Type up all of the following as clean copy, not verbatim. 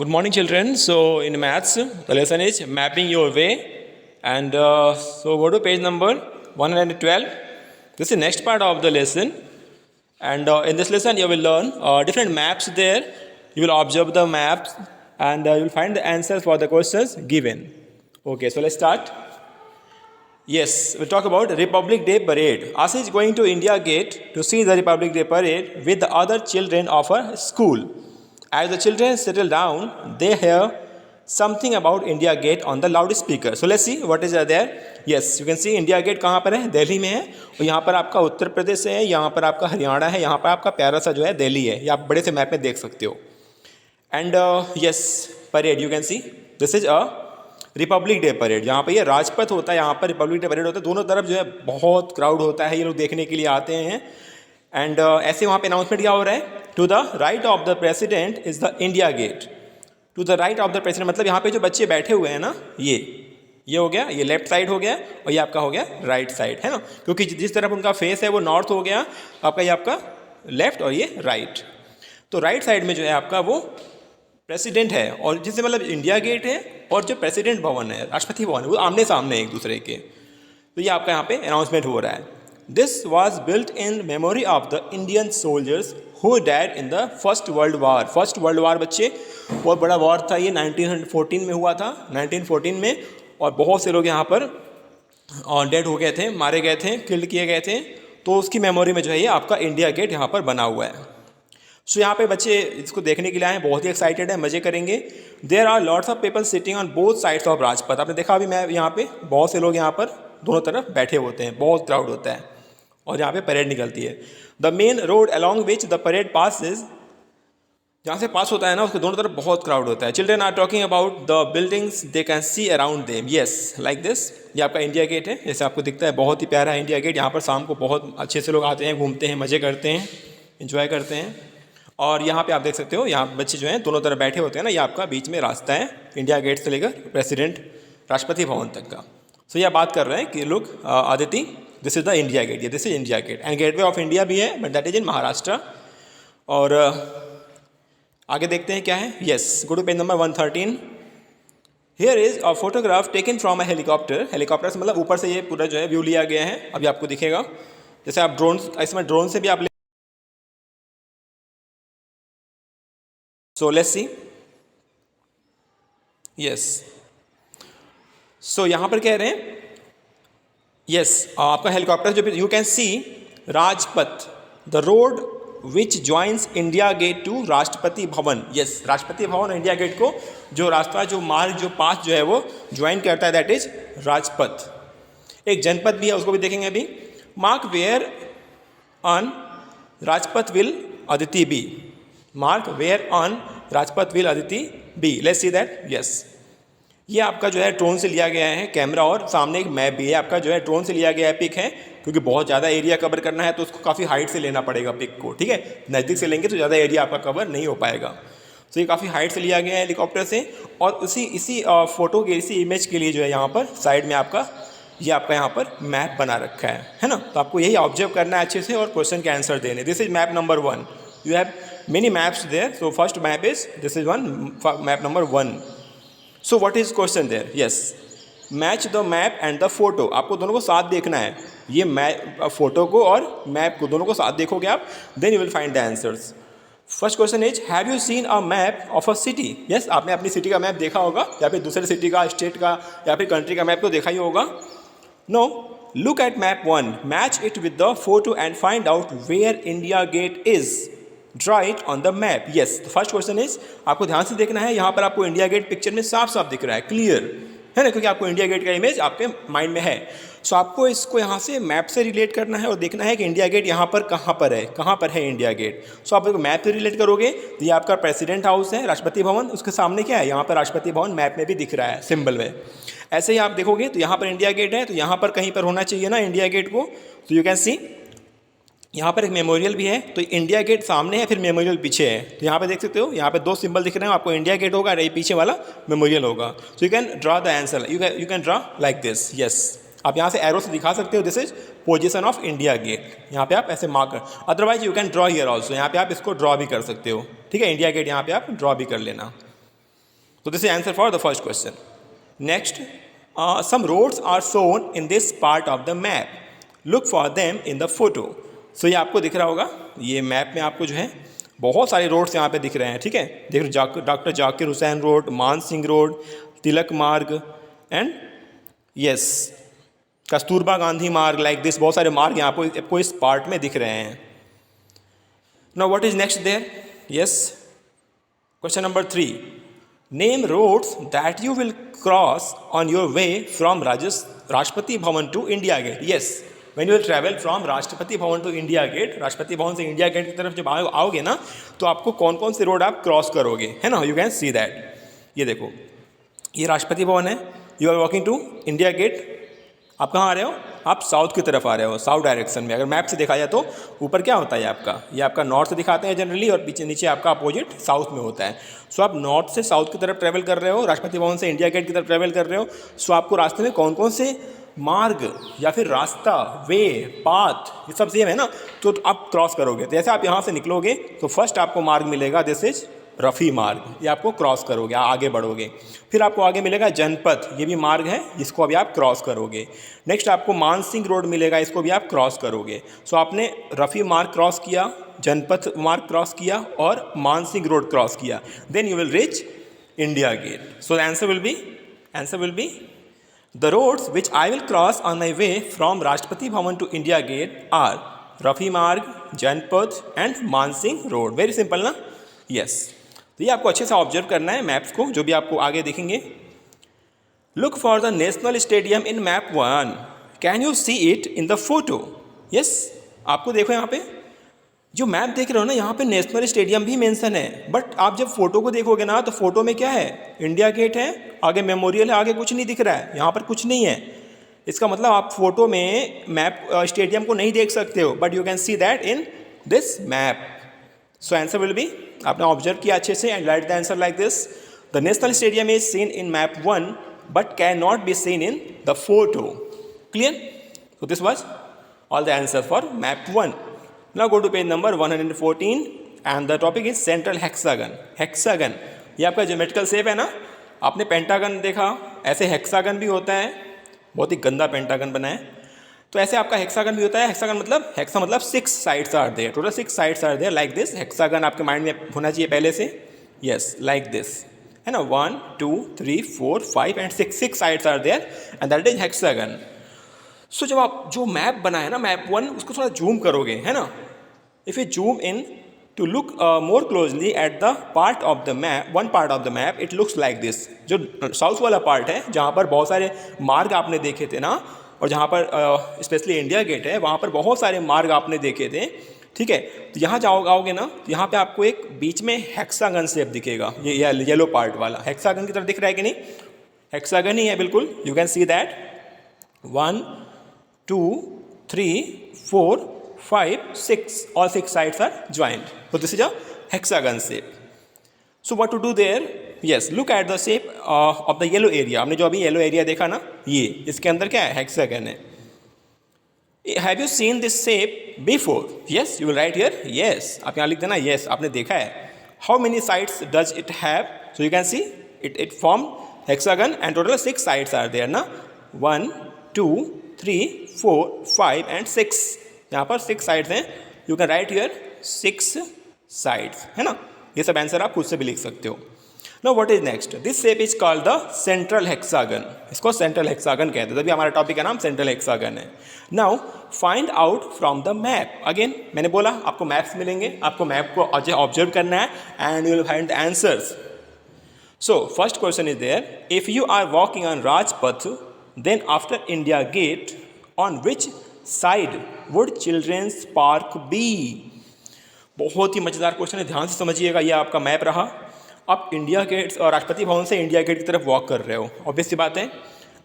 Good morning, children. So, in maths, the lesson is mapping your way, and so go to page number 112. This is the next part of the lesson, and in this lesson, you will learn different maps there. You will observe the maps, and you will find the answers for the questions given. Okay, so let's start. Yes, we'll talk about Republic Day Parade. Asi is going to India Gate to see the Republic Day Parade with the other children of her school. As the children settle down, they hear something about India Gate on the loudspeaker. So let's see what is there. Yes, you can see India Gate कहाँ पर है? दिल्ली में है, और यहाँ पर आपका उत्तर प्रदेश है, यहाँ पर आपका हरियाणा है, यहाँ पर आपका प्यारा सा जो है दिल्ली है. ये आप बड़े से मैप में देख सकते हो. And yes, parade you can see this is a republic day parade. यहाँ पर ये राजपथ होता है, यहाँ पर रिपब्लिक डे परेड होता है. दोनों तरफ जो है बहुत क्राउड होता है, ये लोग देखने के लिए आते हैं. एंड ऐसे वहाँ पे अनाउंसमेंट क्या हो रहा है? To the right of the president is the India gate. To the right of the president मतलब यहाँ पे जो बच्चे बैठे हुए हैं ना, ये हो गया, ये लेफ्ट साइड हो गया, और ये आपका हो गया राइट साइड, है ना. क्योंकि जिस तरफ उनका फेस है वो नॉर्थ हो गया आपका, ये आपका लेफ्ट और ये राइट. तो राइट साइड में जो है आपका वो प्रेसिडेंट है, और जिससे मतलब इंडिया गेट है और जो प्रेसिडेंट भवन है, राष्ट्रपति भवन है, वो आमने सामने एक दूसरे के. तो ये आपका यहाँ पे अनाउंसमेंट हो रहा है. This was built in memory of the Indian soldiers who died in the First World War. First World War बच्चे बहुत बड़ा वॉर था, ये 1914 में हुआ था, 1914 में. और बहुत से लोग यहाँ पर डेड हो गए थे, मारे गए थे, किल्ड किए गए थे. तो उसकी मेमोरी में जो है ये आपका इंडिया गेट यहाँ पर बना हुआ है. सो यहाँ पे बच्चे इसको देखने के लिए आए हैं, बहुत ही एक्साइटेड है, मज़े करेंगे. There are lots of people sitting on both sides of Rajpath. आपने देखा अभी मैं यहाँ पे बहुत से लोग यहाँ पर दोनों तरफ बैठे होते हैं, बहुत क्राउड होता है, और यहाँ पे परेड निकलती है. The main road along which the parade passes, जहाँ से पास होता है ना उसके दोनों तरफ बहुत क्राउड होता है. Children are talking about the buildings they can see around them. Yes, like this. ये आपका इंडिया गेट है, जैसे आपको दिखता है, बहुत ही प्यारा है इंडिया गेट. यहाँ पर शाम को बहुत अच्छे से लोग आते हैं, घूमते हैं, मज़े करते हैं, इंजॉय करते हैं. और यहाँ पे आप देख सकते हो, यहाँ बच्चे जो हैं दोनों तरफ बैठे होते हैं ना, ये आपका बीच में रास्ता है इंडिया गेट से लेकर प्रेसिडेंट राष्ट्रपति भवन तक का. सो यह बात कर रहे हैं कि लोग Aditi, this is the India gate, ये this is India gate. And gateway of India भी है, but that is in Maharashtra. और आगे देखते हैं क्या है. Yes, go to page number 113. Here is a photograph taken from a helicopter. Helicopter से मतलब ऊपर से ये पूरा जो है व्यू लिया गया है. अभी आपको दिखेगा, जैसे आप ड्रोन, इसमें ड्रोन से भी आप. So let's see. यस, सो यहाँ पर कह रहे हैं, यस, आपका हेलीकॉप्टर जो you can see Rajpath, the road which joins India gate to Rashtrapati Bhavan. Yes, Rashtrapati Bhavan और इंडिया गेट को जो रास्ता, जो मार्ग, जो पाथ जो है वो ज्वाइन करता है, दैट इज राजपथ. एक जनपद भी है, उसको भी देखेंगे अभी. Mark where on Rajpath will Aditi be. Mark where on Rajpath will Aditi be. Let's see that. Yes, ये आपका जो है ड्रोन से लिया गया है कैमरा, और सामने एक मैप भी है आपका जो है ड्रोन से लिया गया है पिक है, क्योंकि बहुत ज़्यादा एरिया कवर करना है तो उसको काफ़ी हाइट से लेना पड़ेगा पिक को. ठीक है, नज़दीक से लेंगे तो ज़्यादा एरिया आपका कवर नहीं हो पाएगा. तो ये काफ़ी हाइट से लिया गया है हेलीकॉप्टर से. और इसी फोटो के, इसी इमेज के लिए जो है यहाँ पर साइड में आपका यहाँ पर मैप बना रखा है ना. तो आपको यही ऑब्जर्व करना है अच्छे से और क्वेश्चन के आंसर देने. This is map number 1. You have many maps there. So first map is, this is map number 1. So what is question there? Yes, match the map and the photo. आपको दोनों को साथ देखना है, ये map, photo को और map को दोनों को साथ देखोगे आप, then you will find the answers. First question is, have you seen a map of a city? Yes, आपने अपनी सिटी का मैप देखा होगा, या फिर दूसरे सिटी का, स्टेट का, या फिर कंट्री का मैप तो देखा ही होगा. No, look at map 1, match it with the photo and find out where India gate is. Draw it on the map. Yes, the first question is, आपको ध्यान से देखना है. यहाँ पर आपको इंडिया गेट पिक्चर में साफ साफ दिख रहा है, क्लियर है ना, क्योंकि आपको इंडिया गेट का इमेज आपके माइंड में है. सो आपको इसको यहाँ से मैप से रिलेट करना है और देखना है कि इंडिया गेट यहाँ पर कहाँ पर है इंडिया गेट. सो आप मैप से रिलेट करोगे तो ये आपका प्रेसिडेंट हाउस है, राष्ट्रपति भवन, उसके सामने क्या है, यहाँ पर राष्ट्रपति भवन मैप में भी दिख रहा है सिंबल में. ऐसे ही आप देखोगे तो यहाँ पर इंडिया गेट है, तो यहाँ पर कहीं पर होना चाहिए ना इंडिया गेट को. तो यू कैन सी यहाँ पर एक मेमोरियल भी है, तो इंडिया गेट सामने है, फिर मेमोरियल पीछे है. तो यहाँ पे देख सकते हो, यहाँ पे 2 सिंबल दिख रहे हैं, आपको इंडिया गेट होगा और ये पीछे वाला मेमोरियल होगा. So you can draw the answer, you can draw like this. Yes, आप यहाँ से एरो से दिखा सकते हो, this is position of India gate. यहाँ पे आप ऐसे मार्क कर, otherwise you can draw here also. यहाँ पे आप इसको ड्रॉ भी कर सकते हो. ठीक है, इंडिया गेट यहाँ पे आप ड्रॉ भी कर लेना. So this is answer for the first question. Next, some roads are shown in this part of the map. Look for them in the photo. So ये आपको दिख रहा होगा, ये मैप में आपको जो है बहुत सारे रोड्स यहाँ पे दिख रहे हैं, ठीक है। देख डॉक्टर जाकिर हुसैन रोड, मान सिंह रोड, तिलक मार्ग एंड यस कस्तूरबा गांधी मार्ग, लाइक दिस बहुत सारे मार्ग यहाँ पे आपको इस पार्ट में दिख रहे हैं। Now what is next there? Yes, question number 3, name roads that you will cross on your way from Rashtrapati Bhavan to India gate. Yes, when you will travel from Rashtrapati Bhavan to India gate, Rashtrapati Bhavan से India gate की तरफ जब आओगे ना, तो आपको कौन कौन से रोड आप क्रॉस करोगे, है ना। यू कैन सी दैट, ये देखो, ये राष्ट्रपति भवन है, you are walking to India gate. आप कहाँ आ रहे हो? आप साउथ की तरफ आ रहे हो, साउथ डायरेक्शन में। अगर मैप से देखा जाए तो ऊपर क्या होता है आपका, ये आपका नॉर्थ दिखाते हैं जनरली, और पीछे नीचे आपका अपोजिट साउथ में होता है। सो आप नॉर्थ से साउथ की तरफ ट्रैवल कर रहे हो, राष्ट्रपति भवन से इंडिया गेट की तरफ ट्रैवल कर रहे हो। सो आपको रास्ते में कौन कौन से मार्ग या फिर रास्ता, वे, पाथ, ये सब सेम है ना, तो आप क्रॉस करोगे। तो जैसे आप यहाँ से निकलोगे तो फर्स्ट आपको मार्ग मिलेगा, दिस इज रफ़ी मार्ग, ये आपको क्रॉस करोगे, आगे बढ़ोगे। फिर आपको आगे मिलेगा जनपथ, ये भी मार्ग है, इसको अभी आप क्रॉस करोगे। नेक्स्ट आपको मान सिंह रोड मिलेगा, इसको भी आप क्रॉस करोगे। सो आपने रफ़ी मार्ग क्रॉस किया, जनपथ मार्ग क्रॉस किया और मान सिंह रोड क्रॉस किया, then you will reach India gate. So the answer will be the roads which I will cross on my way from Rashtrapati Bhavan to India gate are Rafi Marg, Janpath and Man Singh road. Very simple ना। Yes, तो ये आपको अच्छे से observe करना है maps को, जो भी आपको आगे दिखेंगे। Look for the national stadium in map 1, can you see it in the photo? Yes, आपको देखो यहाँ पे जो मैप देख रहे हो ना, यहाँ पे नेशनल स्टेडियम भी मेंशन है, बट आप जब फोटो को देखोगे ना, तो फोटो में क्या है, इंडिया गेट है, आगे मेमोरियल है, आगे कुछ नहीं दिख रहा है, यहाँ पर कुछ नहीं है। इसका मतलब आप फोटो में मैप स्टेडियम को नहीं देख सकते हो, but you can see that in this map. So answer will B, आपने ऑब्जर्व किया अच्छे से and right the answer like this, the national stadium is seen in map 1 but can not be seen in the photo. Clear? So this was all the answer for map 1. Now go to page number 114 and the topic is central hexagon. Hexagon, ये आपका geometrical shape है ना। आपने pentagon देखा, ऐसे hexagon भी होता है, बहुत ही गंदा पेंटागन बना है। तो ऐसे आपका हेक्सागन भी होता है। हेक्सागन मतलब, हेक्सा मतलब 6 sides are there, total 6 sides are there like this. Hexagon आपके माइंड में होना चाहिए पहले से। यस, लाइक दिस, है ना, 1 2 3 4 5 and 6 sides are there and that is hexagon. So जब आप जो मैप बना है ना, मैप 1, उसको थोड़ा जूम करोगे, है ना। If you zoom in to look more closely at the part of the map, one part of the map, it looks like this. जो साउथ वाला पार्ट है, जहाँ पर बहुत सारे मार्ग आपने देखे थे ना, और जहाँ पर स्पेशली इंडिया गेट है, वहाँ पर बहुत सारे मार्ग आपने देखे थे, ठीक है। तो यहाँ आओगे ना, तो यहाँ पे आपको एक बीच में हेक्सागन शेप दिखेगा, ये येलो पार्ट वाला हेक्सागन की तरफ दिख रहा है कि नहीं? हेक्सागन ही है बिल्कुल। You can see that 1 2 3 4 5 6, all 6 sides are joined. So this is a hexagon shape. So what to do there? Yes, look at the shape of the yellow area. हमने जो अभी येलो एरिया देखा ना, ये इसके अंदर क्या है, हेक्सागन है। Have you seen this shape before? Yes, you will write here. Yes, आप यहाँ लिख देना yes, आपने देखा है। How many sides does it have? So you can see it form hexagon and total 6 sides are there ना, 1 2 3 4 5 and 6, यहाँ पर 6 साइड्स हैं। You can write here 6 sides, है ना। ये सब आंसर आप खुद से भी लिख सकते हो। Now what is next? This shape is called the central hexagon. इसको सेंट्रल हेक्सागन कहते हैं, तभी हमारा टॉपिक का नाम सेंट्रल हेक्सागन है। Now find out from the map. Again मैंने बोला आपको मैप्स मिलेंगे, आपको मैप को ऑब्जर्व करना है and you will find the answers. So first question is there, if you are walking on Rajpath then after India gate on which side would children's park be? बहुत ही मज़ेदार क्वेश्चन है, ध्यान से समझिएगा। ये आपका मैप रहा। आप इंडिया गेट और राष्ट्रपति भवन से इंडिया गेट की तरफ वॉक कर रहे हो। ऑब्वियस सी बात है,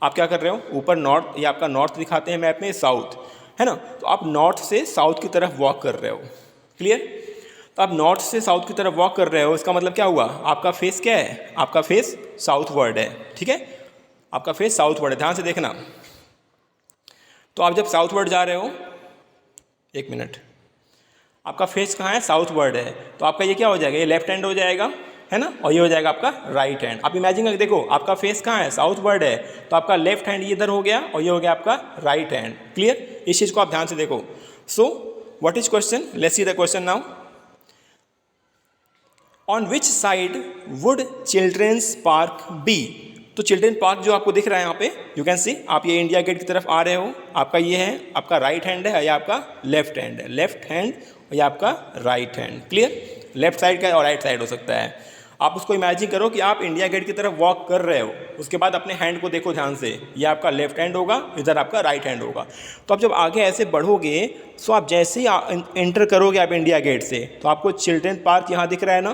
आप क्या कर रहे हो, ऊपर नॉर्थ, ये आपका नॉर्थ दिखाते हैं मैप में, साउथ, है ना। तो आप नॉर्थ से साउथ की तरफ वॉक कर रहे हो। क्लियर? तो आप नॉर्थ से साउथ की तरफ वॉक कर रहे हो, इसका मतलब क्या हुआ, आपका फेस क्या है, आपका फेस साउथ वर्ड है, ठीक है। आपका फेस साउथ वर्ड है, ध्यान से देखना। तो आप जब साउथ वर्ड जा रहे हो, एक मिनट, आपका फेस कहाँ है, साउथ वर्ड है, तो आपका ये क्या हो जाएगा, ये लेफ्ट हैंड हो जाएगा, है ना, और ये हो जाएगा आपका राइट हैंड। आप इमेजिन करके देखो, आपका फेस कहाँ है, साउथ वर्ड है, तो आपका लेफ्ट हैंड ये इधर हो गया और ये हो गया आपका राइट हैंड। क्लियर, इस चीज़ को आप ध्यान से देखो। So what is question, let's see the question now. On which side would children's park be? तो चिल्ड्रेन पार्क जो आपको दिख रहा है यहाँ पे, यू कैन सी, आप ये इंडिया गेट की तरफ आ रहे हो, आपका ये है आपका राइट हैंड है, या आपका लेफ्ट हैंड है, लेफ्ट हैंड और ये आपका right hand. Clear, left side का और राइट साइड हो सकता है। आप उसको इमेजिन करो कि आप इंडिया गेट की तरफ वॉक कर रहे हो, उसके बाद अपने हैंड को देखो ध्यान से, ये आपका लेफ्ट हैंड होगा, इधर आपका राइट हैंड होगा। तो आप जब आगे ऐसे बढ़ोगे, सो आप जैसे ही एंटर करोगे आप इंडिया गेट से, तो आपको चिल्ड्रेन पार्क यहाँ दिख रहा है ना,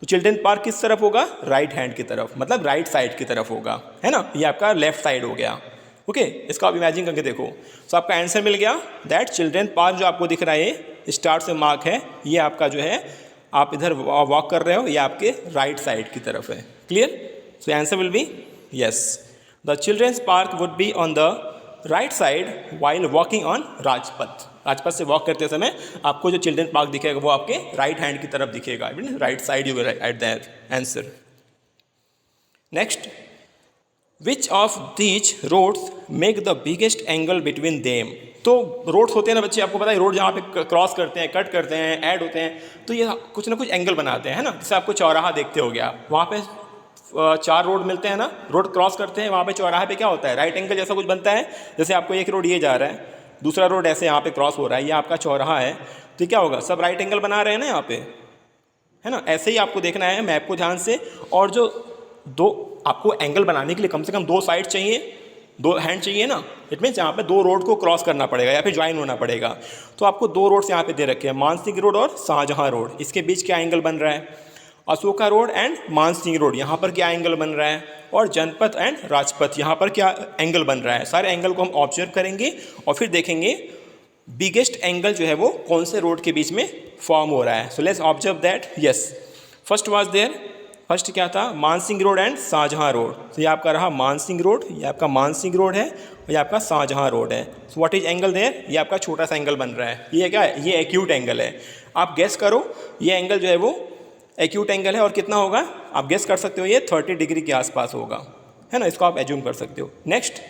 तो चिल्ड्रेन पार्क किस तरफ होगा, राइट हैंड की तरफ, मतलब राइट साइड की तरफ होगा, है ना, ये आपका लेफ्ट साइड हो गया। ओके, इसका आप इमेजिन करके देखो। तो आपका आंसर मिल गया दैट चिल्ड्रेन पार्क जो आपको दिख रहा है स्टार से मार्क है, ये आपका जो है आप इधर वॉक कर रहे हो, ये आपके राइट साइड की तरफ है। Clear, so answer will B yes, the children's park would be on the right side while walking on Rajpath. Rajpath से वॉक करते समय आपको जो चिल्ड्रेन पार्क दिखेगा वो आपके राइट हैंड की तरफ दिखेगा, right side you at that answer. Next, which of these roads make the biggest angle between them? तो रोड्स होते हैं ना बच्चे, आपको पता है रोड जहाँ पे क्रॉस करते हैं, कट करते हैं, ऐड होते हैं, तो ये कुछ ना कुछ एंगल बनाते हैं, है ना। जैसे आपको चौराहा देखते हो गया, वहाँ पे 4 रोड मिलते हैं ना, रोड क्रॉस करते हैं, वहाँ पे चौराहे पे क्या होता है, राइट एंगल जैसा कुछ बनता है। जैसे आपको एक रोड ये जा रहा है, दूसरा रोड ऐसे यहाँ पे क्रॉस हो रहा है, ये आपका चौराहा है, तो क्या होगा, सब राइट एंगल बना रहे हैं ना यहाँ पे, है ना। ऐसे ही आपको देखना है मैप को ध्यान से, और जो दो आपको एंगल बनाने के लिए कम से कम 2 साइड चाहिए, 2 हैंड चाहिए ना। इट मीन्स यहाँ पे 2 रोड को क्रॉस करना पड़ेगा या फिर ज्वाइन होना पड़ेगा। तो आपको 2 रोड्स यहाँ पे दे रखे हैं, मानसिंह रोड और शाहजहां रोड। इसके बीच क्या एंगल बन रहा है, Ashoka road and Mansingh road, यहाँ पर क्या एंगल बन रहा है, और जनपथ एंड राजपथ, यहाँ पर क्या एंगल बन रहा है। सारे एंगल को हम ऑब्जर्व करेंगे और फिर देखेंगे बिगेस्ट एंगल जो है वो कौन से रोड के बीच में फॉर्म हो रहा है। So let's observe that. Yes, first was there, first क्या था, Mansingh road and Shahjahan road. तो ये आपका रहा मानसिंह रोड, ये आपका मानसिंह रोड है और ये आपका शाहजहां रोड है। So what is angle there, ये आपका छोटा सा एंगल बन रहा है, ये क्या है, ये एक्यूट एंगल है। आप गेस करो ये एंगल जो है वो एक्यूट एंगल है और कितना होगा, आप गेस कर सकते हो, ये 30 डिग्री के आसपास होगा, है ना, इसको आप एज्यूम कर सकते हो। नेक्स्ट,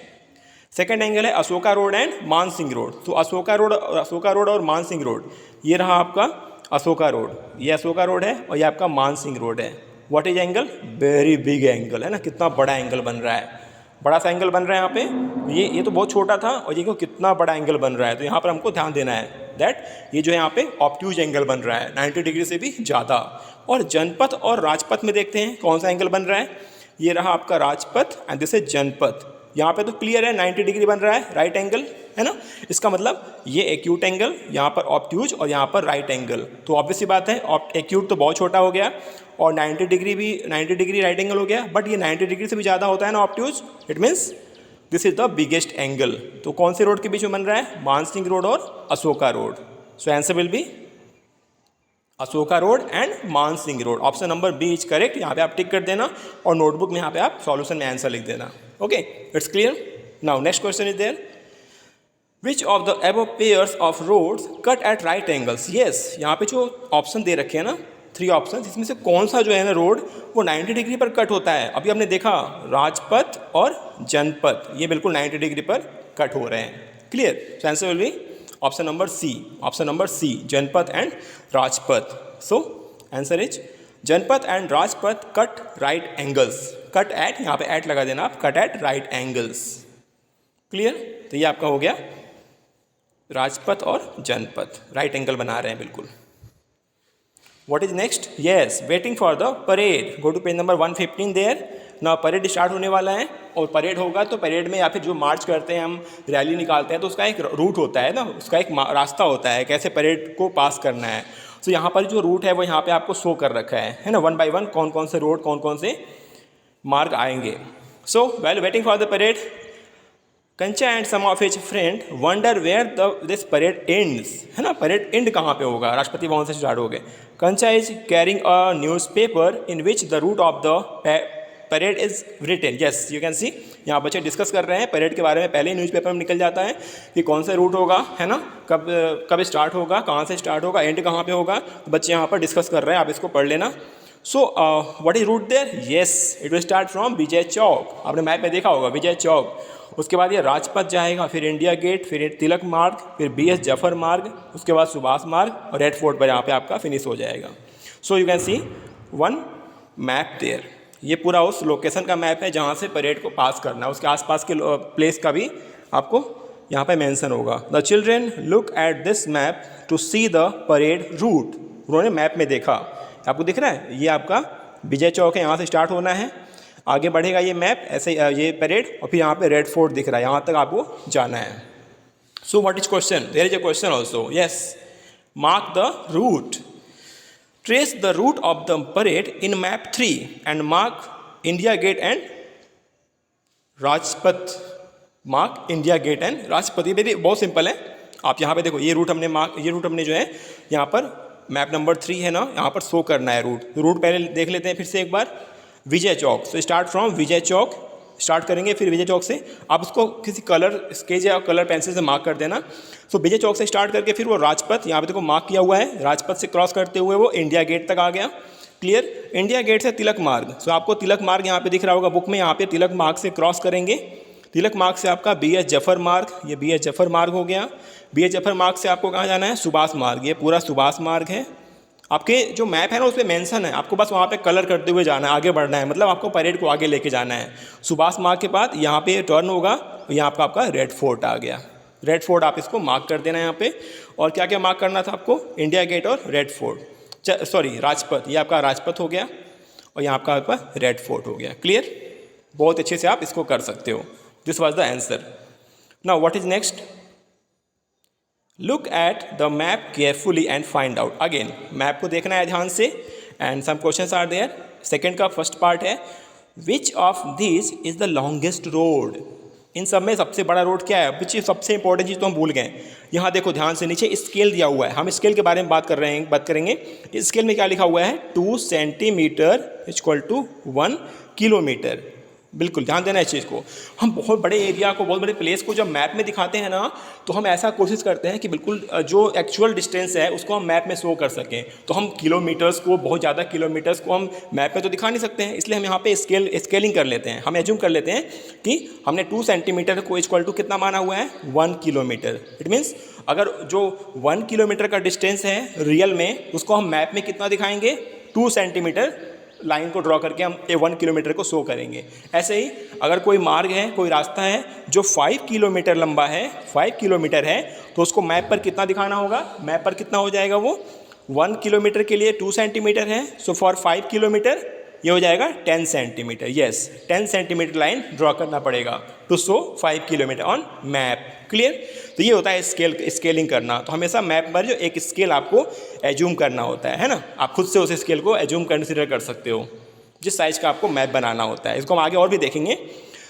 सेकेंड एंगल है Ashoka road and Mansingh road. तो अशोका रोड और मानसिंह रोड, ये रहा आपका अशोका रोड, ये अशोका रोड है और ये आपका मानसिंह रोड है। What is angle, very big angle, है ना, कितना बड़ा एंगल बन रहा है, बड़ा सा एंगल बन रहा है यहाँ पे। ये तो बहुत छोटा था और ये कितना बड़ा एंगल बन रहा है, तो यहाँ पर हमको ध्यान देना है दैट ये जो है यहाँ पे ऑब्ट्यूज एंगल बन रहा है, 90 डिग्री से भी ज़्यादा। और जनपथ और राजपथ में देखते हैं कौन सा एंगल बन रहा है, ये रहा आपका राजपथ एंड दिस इज जनपथ। यहाँ पे तो क्लियर है 90 डिग्री बन रहा है, राइट एंगल, है ना। इसका मतलब ये एक्यूट एंगल, यहाँ पर ऑब्ट्यूज और यहाँ पर राइट एंगल। तो ऑब्वियस सी बात है एक्यूट तो बहुत छोटा हो गया और 90 डिग्री राइट एंगल हो गया, बट ये 90 डिग्री से भी ज़्यादा होता है ना obtuse, it means this is the biggest angle. तो कौन से रोड के बीच में बन रहा है, मानसिंह रोड और Ashoka road. So answer will be Ashoka road and Mansingh road. Option number B is correct. यहाँ पे आप टिक कर देना और नोटबुक में यहाँ पे आप सॉल्यूशन में आंसर लिख देना। Okay, it's clear. Now next question is there, which of the above pairs of roads cut at right angles? Yes, यहाँ पे जो ऑप्शन दे रखे हैं ना, 3 ऑप्शन, इसमें से कौन सा जो है ना रोड वो 90 डिग्री पर कट होता है? अभी हमने देखा राजपथ और जनपथ, ये बिल्कुल 90 डिग्री पर कट हो रहे हैं। Clear, so answer will be option number C, Janpath and Rajpath. So answer is Janpath and Rajpath cut right angles. Cut at, यहाँ पे एट लगा देना आप, cut at right angles. Clear, तो ये आपका हो गया राजपथ और जनपथ राइट एंगल बना रहे हैं बिल्कुल। What is next? Yes, waiting for the parade. Go to page number 115 there. Now parade start होने वाला है और परेड होगा तो परेड में या फिर जो मार्च करते हैं हम, रैली निकालते हैं, तो उसका एक रूट होता है ना, उसका एक रास्ता होता है कैसे परेड को पास करना है। तो यहाँ पर जो रूट है वो यहाँ पे आपको शो कर रखा है ना, 1 by 1 कौन कौन से रोड, कौन कौन से मार्ग आएंगे। So well waiting for the parade, Kancha and some of his friend wonder where this parade ends, है ना, परेड एंड कहाँ पे होगा, राष्ट्रपति भवन से स्टार्ट हो गए। Kancha is carrying a newspaper in which the route of the parade is written. Yes, you can see, यहाँ बच्चे डिस्कस कर रहे हैं परेड के बारे में, पहले ही न्यूज़पेपर में निकल जाता है कि कौन सा रूट होगा, है ना, कब स्टार्ट होगा, कहाँ से स्टार्ट होगा, एंड कहाँ पे होगा, तो बच्चे यहाँ पर डिस्कस कर रहे हैं, आप इसको पढ़ लेना। So what is route there? Yes, it will start from Vijay Chowk. आपने मैप में देखा होगा विजय चौक, उसके बाद ये राजपथ जाएगा, फिर इंडिया गेट, फिर तिलक मार्ग, फिर BS जफर मार्ग, उसके बाद सुभाष मार्ग और रेड फोर्ट पर यहाँ पे आपका फिनिश हो जाएगा। So you can see one map there. ये पूरा उस लोकेशन का मैप है जहाँ से परेड को पास करना है, उसके आसपास के प्लेस का भी आपको यहाँ पे मेंशन होगा। The children look at this map to see the parade route. उन्होंने मैप में देखा, आपको दिख रहा है ये आपका विजय चौक है, यहाँ से स्टार्ट होना है, आगे बढ़ेगा ये मैप ऐसे ये परेड, और फिर यहाँ पे रेड फोर्ट दिख रहा है, यहाँ तक आपको जाना है। So what is question? There is a question also. Yes, mark the route. Trace the route of the parade in map 3 and mark India gate and Rajpath. Mark India gate and Rajpath. ये बहुत सिंपल है। आप यहाँ पे देखो ये root हमने जो है यहाँ पर मैप नंबर 3 है ना, यहाँ पर शो करना है रूट पहले देख लेते हैं फिर से एक बार। Vijay Chowk, so start from Vijay Chowk start करेंगे, फिर विजय चौक से आप उसको किसी कलर स्केच या कलर पेंसिल से मार्क कर देना। सो विजय चौक से स्टार्ट करके फिर वो राजपथ, यहाँ पे देखो मार्क किया हुआ है, राजपथ से क्रॉस करते हुए वो इंडिया गेट तक आ गया। क्लियर? इंडिया गेट से तिलक मार्ग, सो आपको तिलक मार्ग यहाँ पे दिख रहा होगा बुक में, यहाँ पे तिलक मार्ग से क्रॉस करेंगे। तिलक मार्ग से आपका BS जफर मार्ग, ये BS जफर मार्ग हो गया। BS जफर मार्ग से आपको कहाँ जाना है? सुभाष मार्ग, ये पूरा सुभाष मार्ग है। आपके जो मैप है ना उसमें मेंशन है, आपको बस वहाँ पे कलर करते हुए जाना है, आगे बढ़ना है, मतलब आपको परेड को आगे लेके जाना है। सुभाष मार्ग के बाद यहाँ पे टर्न होगा, यहाँ पर आपका रेड फोर्ट आ गया। रेड फोर्ट आप इसको मार्क कर देना है यहाँ पे। और क्या क्या मार्क करना था आपको? इंडिया गेट और रेड फोर्ट, सॉरी राजपथ, ये आपका राजपथ हो गया और यहाँ आपका रेड फोर्ट हो गया। क्लियर? बहुत अच्छे से आप इसको कर सकते हो। This was the answer. Now what is next? Look at the map carefully and find out. Again map को देखना है ध्यान से and some questions are there. Second का फर्स्ट पार्ट है which of this is the longest road. इन सब में सबसे बड़ा रोड क्या है? विच सबसे इंपॉर्टेंट चीज़ तो हम भूल गए। यहाँ देखो ध्यान से, नीचे स्केल दिया हुआ है, हम स्केल के बारे में बात करेंगे। स्केल में क्या लिखा हुआ है? 2 सेंटीमीटर इक्वल टू 1 किलोमीटर। बिल्कुल ध्यान देना इस चीज़ को। हम बहुत बड़े एरिया को, बहुत बड़े प्लेस को जब मैप में दिखाते हैं ना, तो हम ऐसा कोशिश करते हैं कि बिल्कुल जो एक्चुअल डिस्टेंस है उसको हम मैप में शो कर सकें। तो हम किलोमीटर्स को, बहुत ज़्यादा किलोमीटर्स को हम मैप में तो दिखा नहीं सकते हैं, इसलिए हम यहाँ पे स्केलिंग कर लेते हैं। हम एज्यूम कर लेते हैं कि हमने 2 सेंटीमीटर को इक्वल टू कितना माना हुआ है? 1 किलोमीटर। इट मीन्स अगर जो 1 किलोमीटर का डिस्टेंस है रियल में, उसको हम मैप में कितना दिखाएंगे? 2 सेंटीमीटर लाइन को ड्रॉ करके हम 1 किलोमीटर को शो करेंगे। ऐसे ही अगर कोई मार्ग है, कोई रास्ता है जो 5 किलोमीटर लंबा है, 5 किलोमीटर है, तो उसको मैप पर कितना दिखाना होगा? मैप पर कितना हो जाएगा वो? 1 किलोमीटर के लिए 2 सेंटीमीटर है, सो फॉर 5 किलोमीटर ये हो जाएगा 10 centimetre. Yes, 10 centimetre line draw करना पड़ेगा to show 5 kilometre on map. Clear? तो ये होता है स्केलिंग करना। तो हमेशा मैप पर जो एक स्केल आपको एज्यूम करना होता है ना, आप खुद से उस स्केल को एज्यूम कंसिडर कर सकते हो जिस साइज़ का आपको मैप बनाना होता है। इसको हम आगे और भी देखेंगे।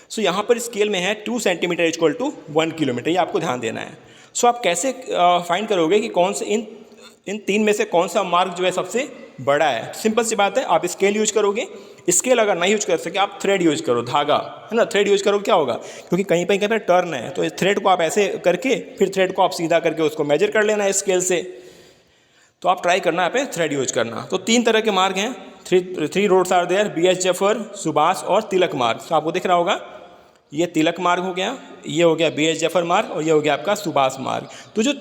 सो यहाँ पर स्केल में है 2 सेंटीमीटर इक्वल टू 1 किलोमीटर, ये आपको ध्यान देना है। सो आप कैसे फाइंड करोगे कि कौन से इन 3 में से कौन सा मार्ग जो है सबसे बड़ा है? सिंपल सी बात है, आप स्केल यूज करोगे। स्केल अगर नहीं यूज कर सके, आप थ्रेड यूज करो, धागा है ना, थ्रेड यूज करो। क्या होगा? क्योंकि कहीं पर टर्न है, तो इस थ्रेड को आप ऐसे करके फिर थ्रेड को आप सीधा करके उसको मेजर कर लेना है स्केल से। तो आप ट्राई करना, यहाँ पे थ्रेड यूज करना। तो 3 तरह के मार्ग हैं, 3 roads are there, BS Zafar, Subhash और तिलक मार्ग। तो आपको दिख रहा होगा ये तिलक मार्ग हो गया, ये हो गया BS जफर मार्ग और ये हो गया आपका सुभाष मार्ग। तो जो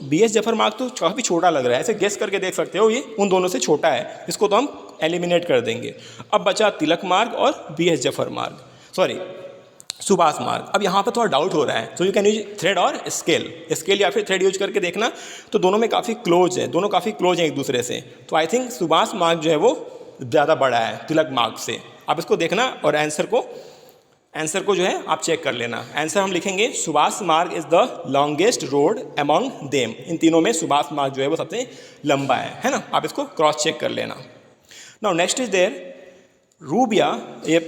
BS जफर मार्ग तो काफ़ी छोटा लग रहा है, ऐसे गेस करके देख सकते हो, ये उन दोनों से छोटा है, इसको तो हम एलिमिनेट कर देंगे। अब बचा तिलक मार्ग और BS जफर मार्ग, सॉरी सुभाष मार्ग। अब यहाँ पर थोड़ा डाउट हो रहा है, तो यू कैन यूज थ्रेड और स्केल या फिर थ्रेड यूज करके देखना। तो दोनों में काफ़ी क्लोज है, दोनों काफ़ी क्लोज हैं एक दूसरे से। तो आई थिंक सुभाष मार्ग जो है वो ज़्यादा बड़ा है तिलक मार्ग से। आप इसको देखना और आंसर को जो है आप चेक कर लेना। आंसर हम लिखेंगे Subhash Marg is the longest road among them. इन तीनों में सुभाष मार्ग जो है वो सबसे लंबा है ना। आप इसको क्रॉस चेक कर लेना। Now next is there Rubiya, ये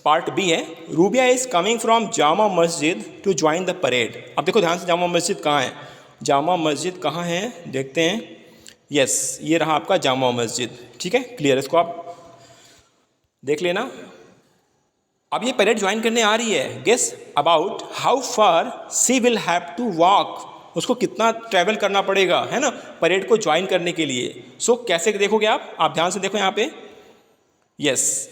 पार्ट बी है। Rubiya is coming from Jama Masjid to join the parade. अब देखो ध्यान से, जामा मस्जिद कहाँ है? जामा मस्जिद कहाँ है देखते हैं। यस, ये रहा आपका जामा मस्जिद। ठीक है, क्लियर, इसको आप देख लेना। अब ये परेड ज्वाइन करने आ रही है। Guess about how far she will have to walk. उसको कितना ट्रैवल करना पड़ेगा, है ना, परेड को ज्वाइन करने के लिए। सो कैसे देखोगे आप ध्यान से देखो यहाँ पे। यस,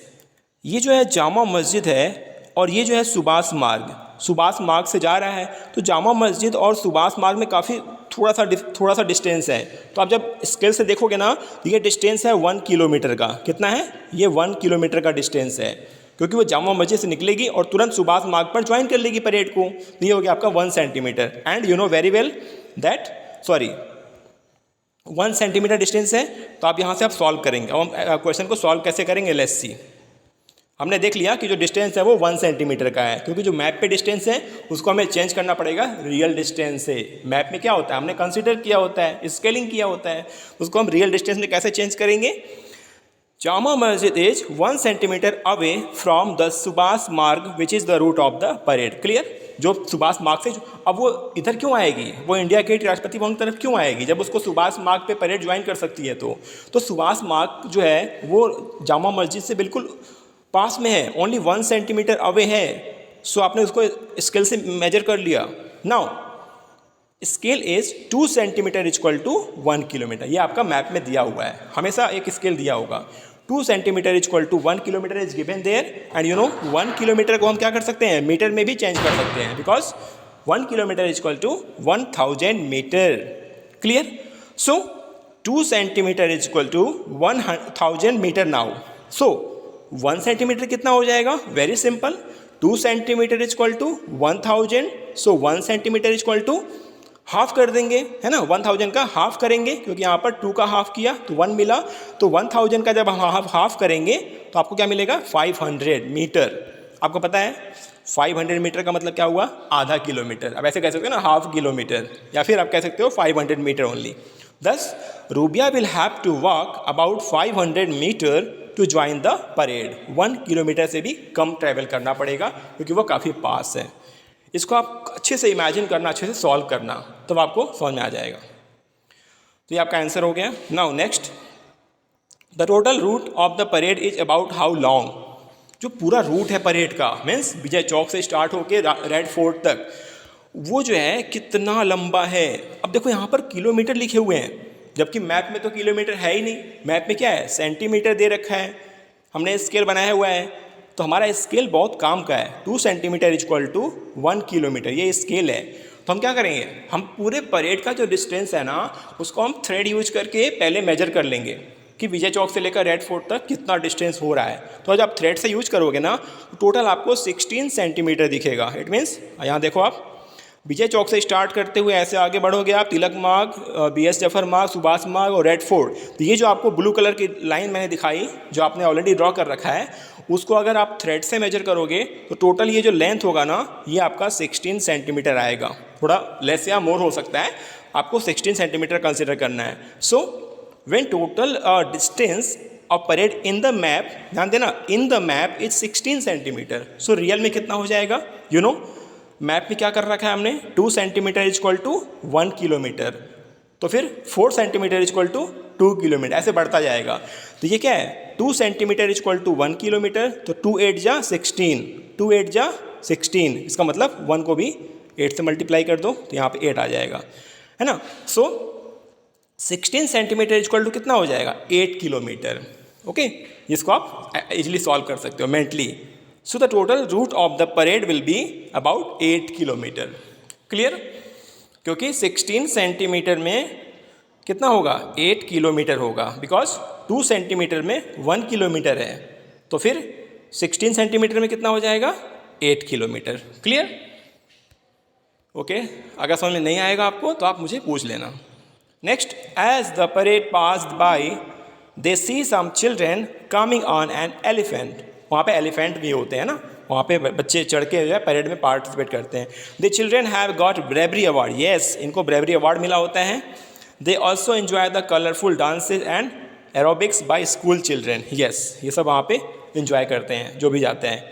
ये जो है जामा मस्जिद है और ये जो है सुभाष मार्ग, सुभाष मार्ग से जा रहा है। तो जामा मस्जिद और सुभाष मार्ग में काफ़ी थोड़ा सा डिस्टेंस है। तो आप जब स्केल से देखोगे ना तो ये डिस्टेंस है 1 किलोमीटर का। कितना है? ये 1 किलोमीटर का डिस्टेंस है, क्योंकि वो जामा मस्जिद से निकलेगी और तुरंत सुभाष मार्ग पर ज्वाइन कर लेगी परेड को। तो ये हो गया आपका 1 centimetre. And you know very well that 1 centimetre distance है। तो आप यहाँ से आप सॉल्व करेंगे। अब हम क्वेश्चन को सॉल्व कैसे करेंगे, लेट्स सी। हमने देख लिया कि जो डिस्टेंस है वो 1 सेंटीमीटर का है, क्योंकि जो मैप पे डिस्टेंस है उसको हमें चेंज करना पड़ेगा रियल डिस्टेंस से। मैप में क्या होता है, हमने कंसीडर किया होता है, स्केलिंग किया होता है, उसको हम रियल डिस्टेंस में कैसे चेंज करेंगे। Jama Masjid is 1 centimetre away from the Subhash Marg which is the route of the parade. Clear? जो सुभाष मार्ग से अब वो इधर क्यों आएगी, वो इंडिया गेट राष्ट्रपति भवन की तरफ क्यों आएगी, जब उसको सुभाष मार्ग पे परेड ज्वाइन कर सकती है। तो सुभाष मार्ग जो है वो जामा मस्जिद से बिल्कुल पास में है, ओनली 1 सेंटीमीटर अवे है। सो आपने उसको स्केल से मेजर कर लिया। Now scale is 2 centimetre equal to 1 kilometre. ये आपका मैप में दिया हुआ है, हमेशा एक स्केल दिया होगा। 2 centimetre equal to 1 kilometre is given there. And you know 1 kilometre को हम क्या कर सकते हैं, मीटर में भी चेंज कर सकते हैं, because 1 kilometre equal to 1000 metre. Clear? So 2 centimetre equal to 1000 metre. Now so 1 centimetre कितना हो जाएगा, very simple, 2 centimetre equal to 1000। So 1 centimetre equal to half कर देंगे, है ना, 1000 का हाफ करेंगे, क्योंकि यहाँ पर 2 का हाफ किया तो 1 मिला। तो 1000 का जब हम हाफ करेंगे तो आपको क्या मिलेगा, 500 मीटर। आपको पता है 500 मीटर का मतलब क्या हुआ, आधा किलोमीटर। अब ऐसे कह सकते हो ना, हाफ किलोमीटर, या फिर आप कह सकते हो 500 metre only. Thus Rubia will have to walk about 500 metre to join the parade. 1 kilometre से भी कम ट्रैवल करना पड़ेगा, क्योंकि वो काफ़ी पास है। इसको आप अच्छे से इमेजिन करना, अच्छे से सॉल्व करना, तब आपको समझ में आ जाएगा। तो ये आपका आंसर हो गया। Now next, the total route of the parade is about how long. जो पूरा रूट है परेड का, मीन्स विजय चौक से स्टार्ट होकर रेड फोर्ट तक, वो जो है कितना लंबा है। अब देखो यहाँ पर किलोमीटर लिखे हुए हैं, जबकि मैप में तो किलोमीटर है ही नहीं। मैप में क्या है, सेंटीमीटर दे रखा है, हमने स्केल बनाया हुआ है। तो हमारा स्केल बहुत काम का है। 2 सेंटीमीटर इक्वल टू 1 किलोमीटर, ये स्केल है। तो हम क्या करेंगे, हम पूरे परेड का जो डिस्टेंस है ना, उसको हम थ्रेड यूज करके पहले मेजर कर लेंगे कि विजय चौक से लेकर रेड फोर्ट तक कितना डिस्टेंस हो रहा है। तो जब आप थ्रेड से यूज करोगे ना, तो टोटल आपको 16 सेंटीमीटर दिखेगा। इट मीन्स यहाँ देखो, आप विजय चौक से स्टार्ट करते हुए ऐसे आगे बढ़ोगे आप, तिलक मार्ग, BS जफर मार्ग, सुभाष मार्ग और रेड फोर्ट। तो ये जो आपको ब्लू कलर की लाइन मैंने दिखाई, जो आपने ऑलरेडी ड्रॉ कर रखा है, उसको अगर आप थ्रेड से मेजर करोगे तो टोटल ये जो लेंथ होगा ना, ये आपका 16 सेंटीमीटर आएगा। थोड़ा लेस या मोर हो सकता है, आपको 16 सेंटीमीटर कंसिडर करना है। So when total distance of parade in the map, ध्यान देना, in the map is 16 centimetre. So real में कितना हो जाएगा, यू नो मैप में क्या कर रखा है हमने, 2 सेंटीमीटर इक्वल टू 1 किलोमीटर। तो फिर 4 सेंटीमीटर इक्वल टू 2 किलोमीटर, ऐसे बढ़ता जाएगा। तो ये क्या है, 2 सेंटीमीटर इक्वल टू 1 किलोमीटर। तो 2 8 जा 16, 2 8 जा 16, इसका मतलब 1 को भी 8 से मल्टीप्लाई कर दो तो यहाँ पे 8 आ जाएगा, है ना। सो 16 सेंटीमीटर इक्वल टू कितना हो जाएगा, 8 किलोमीटर। ओके, इसको आप इजीली सॉल्व कर सकते हो mentally. So the total route of the parade will be about 8 kilometre. Clear? क्योंकि 16 सेंटीमीटर में कितना होगा, 8 किलोमीटर होगा, बिकॉज 2 सेंटीमीटर में 1 किलोमीटर है। तो फिर 16 सेंटीमीटर में कितना हो जाएगा, 8 किलोमीटर। क्लियर? ओके, अगर समझ में नहीं आएगा आपको तो आप मुझे पूछ लेना। Next, as the parade passed by they see some children coming on an elephant. वहाँ पे एलिफेंट भी होते हैं ना, वहाँ पे बच्चे चढ़ के जो है परेड में पार्टिसिपेट करते हैं। The children have got bravery award. Yes, इनको ब्रेवरी अवार्ड मिला होता है। They also enjoy the colourful dances and aerobics by school children. Yes, ये सब वहाँ पे इंजॉय करते हैं जो भी जाते हैं।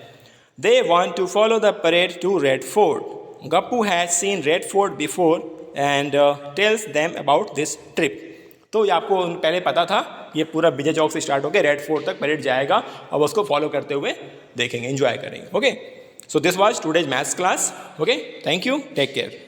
They want to follow the parade to Red Fort. Gappu has seen Red Fort before and tells them about this trip. तो ये आपको पहले पता था, ये पूरा विजय चौक से स्टार्ट होकर रेड फोर्ट तक परेड जाएगा, अब उसको फॉलो करते हुए देखेंगे, एंजॉय करेंगे। Okay, so this was today's maths class. Okay, thank you, take care.